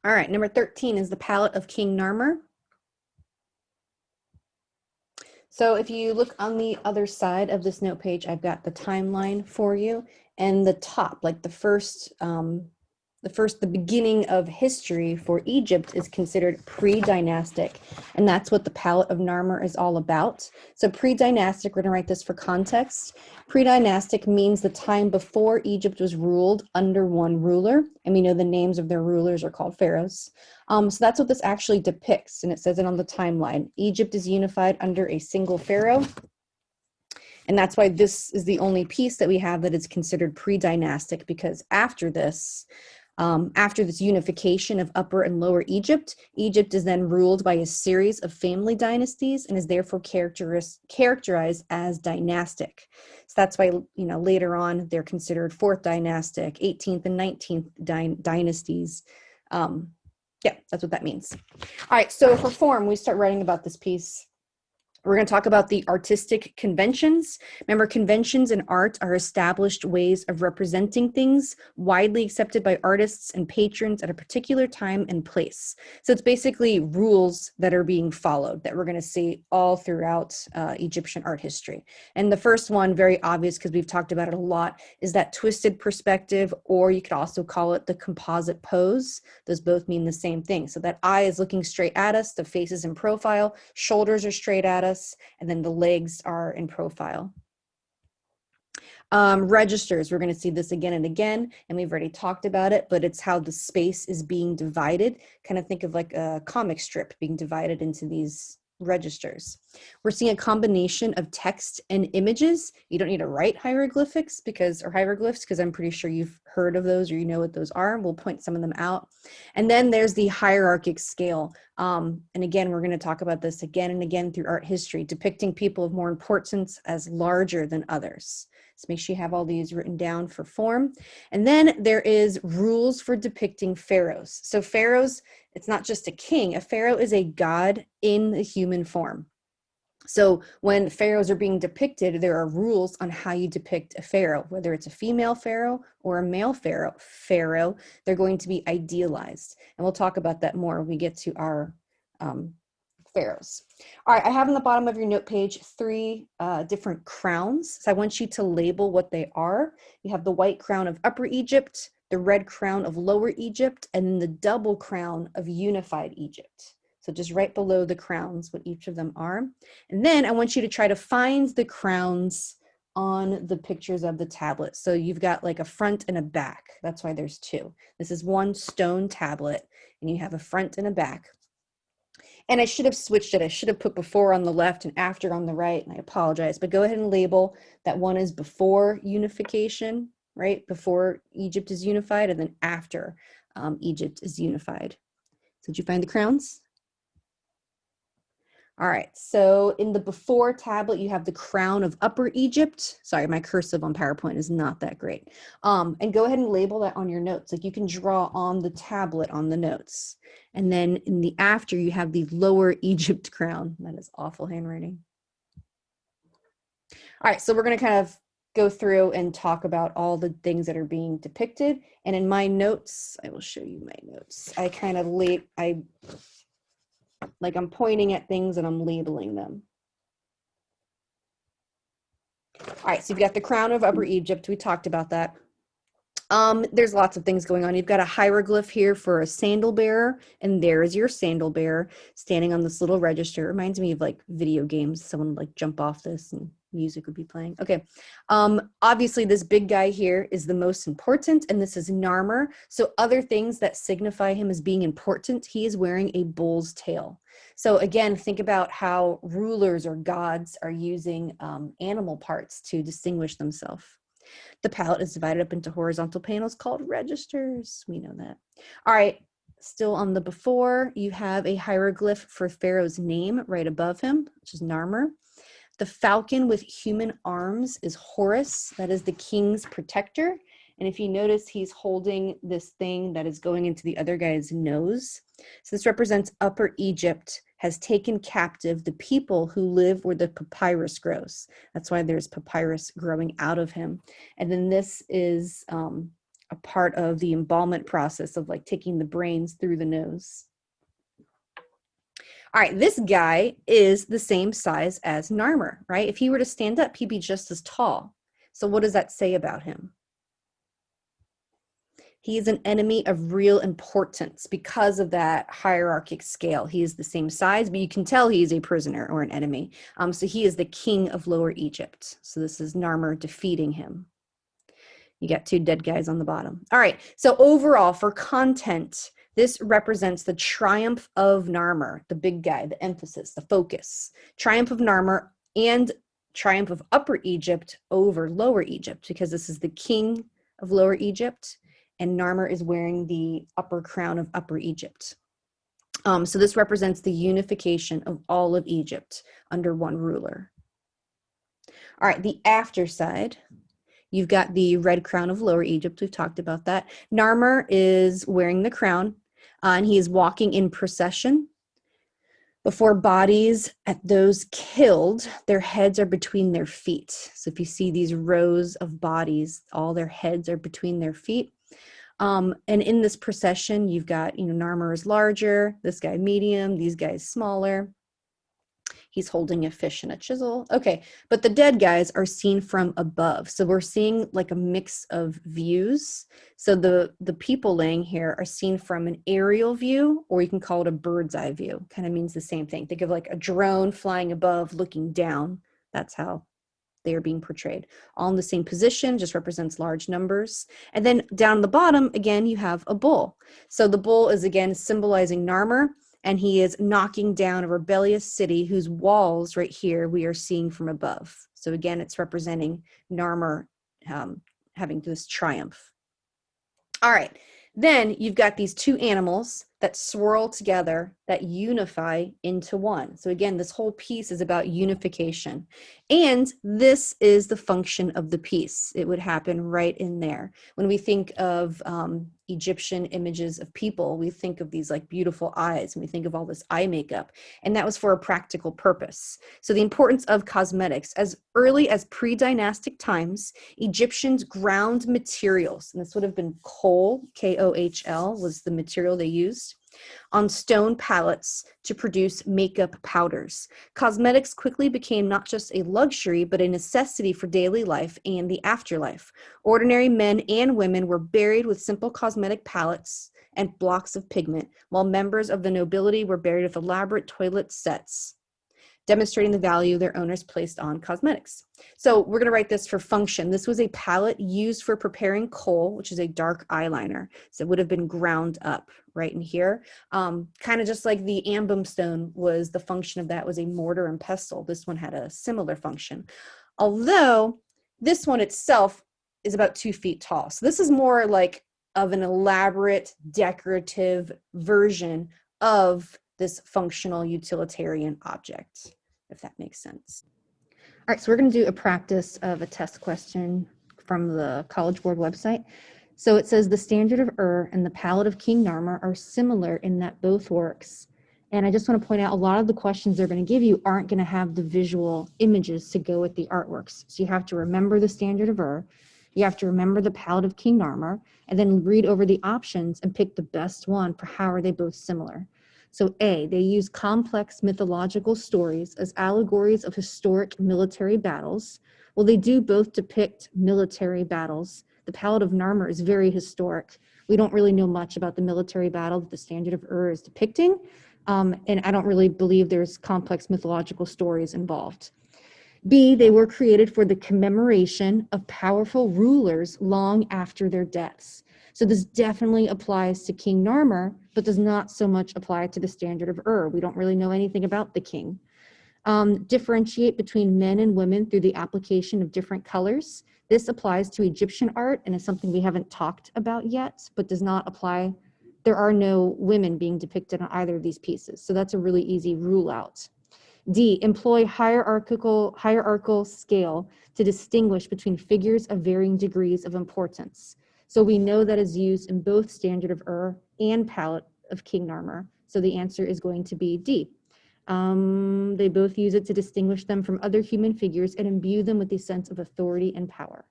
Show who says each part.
Speaker 1: All right, number 13 is the palette of King Narmer. So if you look on the other side of this note page, I've got the timeline for you, and the top, like the beginning of history for Egypt is considered pre-dynastic, and that's what the palette of Narmer is all about. So pre-dynastic, we're gonna write this for context. Pre-dynastic means the time before Egypt was ruled under one ruler, and we know the names of their rulers are called pharaohs. So that's what this actually depicts, and it says it on the timeline. Egypt is unified under a single pharaoh, and that's why this is the only piece that we have that is considered pre-dynastic, because after this unification of Upper and Lower Egypt, Egypt is then ruled by a series of family dynasties and is therefore characterized as dynastic. So that's why, later on they're considered fourth dynastic, 18th and 19th dynasties. Yeah, that's what that means. All right, so for form, we start writing about this piece. We're going to talk about the artistic conventions. Remember, conventions in art are established ways of representing things widely accepted by artists and patrons at a particular time and place. So it's basically rules that are being followed that we're going to see all throughout Egyptian art history. And the first one, very obvious because we've talked about it a lot, is that twisted perspective, or you could also call it the composite pose. Those both mean the same thing. So that eye is looking straight at us, the face is in profile, shoulders are straight at us, and then the legs are in profile. Registers, we're going to see this again and again, and we've already talked about it, but it's how the space is being divided. Kind of think of like a comic strip being divided into these registers. We're seeing a combination of text and images. You don't need to write hieroglyphics because I'm pretty sure you've heard of those or you know what those are. We'll point some of them out. And then there's the hierarchic scale. And again, we're going to talk about this again and again through art history, depicting people of more importance as larger than others. So make sure you have all these written down for form. And then there is rules for depicting pharaohs. So pharaohs, it's not just a king. A pharaoh is a god in the human form. So when pharaohs are being depicted, there are rules on how you depict a pharaoh, whether it's a female pharaoh or a male pharaoh, they're going to be idealized. And we'll talk about that more when we get to our pharaohs. All right, I have on the bottom of your note page 3 different crowns. So I want you to label what they are. You have the white crown of Upper Egypt, the red crown of Lower Egypt, and then the double crown of Unified Egypt. So just right below the crowns, what each of them are. And then I want you to try to find the crowns on the pictures of the tablet. So you've got like a front and a back. That's why there's 2. This is one stone tablet, and you have a front and a back. And I should have switched it. I should have put before on the left and after on the right, and I apologize. But go ahead and label that one is before unification, right? Before Egypt is unified, and then after Egypt is unified. So did you find the crowns? All right, so in the before tablet, you have the crown of Upper Egypt. Sorry, my cursive on PowerPoint is not that great. And go ahead and label that on your notes. Like you can draw on the tablet on the notes. And then in the after, you have the Lower Egypt crown. That is awful handwriting. All right, so we're going to kind of go through and talk about all the things that are being depicted. And in my notes, I will show you my notes. I kind of I'm pointing at things and I'm labeling them. All right, so you've got the crown of Upper Egypt. We talked about that. There's lots of things going on. You've got a hieroglyph here for a sandal bearer, and there is your sandal bearer standing on this little register. It reminds me of like video games. Someone would like jump off this and music would be playing. Okay. Obviously this big guy here is the most important, and this is Narmer. So other things that signify him as being important, he is wearing a bull's tail. So again, think about how rulers or gods are using animal parts to distinguish themselves. The palette is divided up into horizontal panels called registers. We know that. All right, still on the before, you have a hieroglyph for Pharaoh's name right above him, which is Narmer. The falcon with human arms is Horus. That is the king's protector. And if you notice, he's holding this thing that is going into the other guy's nose. So this represents Upper Egypt has taken captive the people who live where the papyrus grows. That's why there's papyrus growing out of him. And then this is a part of the embalmment process of like taking the brains through the nose. All right, this guy is the same size as Narmer, right? If he were to stand up, he'd be just as tall. So what does that say about him? He is an enemy of real importance because of that hierarchic scale. He is the same size, but you can tell he is a prisoner or an enemy. So he is the king of Lower Egypt. So this is Narmer defeating him. You got two dead guys on the bottom. All right, so overall for content, this represents the triumph of Narmer, the big guy, the emphasis, the focus. Triumph of Narmer and triumph of Upper Egypt over Lower Egypt, because this is the king of Lower Egypt, and Narmer is wearing the upper crown of Upper Egypt. So this represents the unification of all of Egypt under one ruler. All right, the after side, you've got the red crown of Lower Egypt. We've talked about that. Narmer is wearing the crown, and he is walking in procession. Before bodies at those killed, their heads are between their feet. So if you see these rows of bodies, all their heads are between their feet. And in this procession, you've got, Narmer is larger, this guy medium, these guys smaller. He's holding a fish and a chisel. Okay, but the dead guys are seen from above. So we're seeing like a mix of views. So the people laying here are seen from an aerial view, or you can call it a bird's eye view. Kind of means the same thing. Think of like a drone flying above, looking down. That's how they are being portrayed. All in the same position, just represents large numbers. And then down the bottom, again, you have a bull. So the bull is again symbolizing Narmer, and he is knocking down a rebellious city whose walls right here we are seeing from above. So again, it's representing Narmer having this triumph. All right, then you've got these two animals that swirl together, that unify into one. So again, this whole piece is about unification. And this is the function of the piece. It would happen right in there. When we think of Egyptian images of people, we think of these like beautiful eyes, and we think of all this eye makeup, and that was for a practical purpose. So the importance of cosmetics. As early as pre-dynastic times, Egyptians ground materials, and this would have been coal, K-O-H-L was the material they used, on stone pallets to produce makeup powders. Cosmetics quickly became not just a luxury, but a necessity for daily life and the afterlife. Ordinary men and women were buried with simple cosmetic palettes and blocks of pigment, while members of the nobility were buried with elaborate toilet sets, demonstrating the value their owners placed on cosmetics. So we're going to write this for function. This was a palette used for preparing kohl, which is a dark eyeliner. So it would have been ground up right in here. Kind of just like the ambum stone was, the function of that was a mortar and pestle. This one had a similar function. Although this one itself is about 2 feet tall. So this is more like of an elaborate decorative version of this functional utilitarian object, if that makes sense. All right, so we're going to do a practice of a test question from the College Board website. So it says the standard of Ur and the palette of King Narmer are similar in that both works. And I just want to point out, a lot of the questions they're going to give you aren't going to have the visual images to go with the artworks. So you have to remember the standard of Ur, you have to remember the palette of King Narmer, and then read over the options and pick the best one for how are they both similar. So A, they use complex mythological stories as allegories of historic military battles. Well, they do both depict military battles. The palette of Narmer is very historic. We don't really know much about the military battle that the standard of Ur is depicting. And I don't really believe there's complex mythological stories involved. B, they were created for the commemoration of powerful rulers long after their deaths. So this definitely applies to King Narmer, but does not so much apply to the standard of Ur. We don't really know anything about the king. Differentiate between men and women through the application of different colors. This applies to Egyptian art and is something we haven't talked about yet, but does not apply. There are no women being depicted on either of these pieces. So that's a really easy rule out. D, employ hierarchical scale to distinguish between figures of varying degrees of importance. So we know that is used in both standard of Ur and palette of King Narmer. So the answer is going to be D. They both use it to distinguish them from other human figures and imbue them with a sense of authority and power.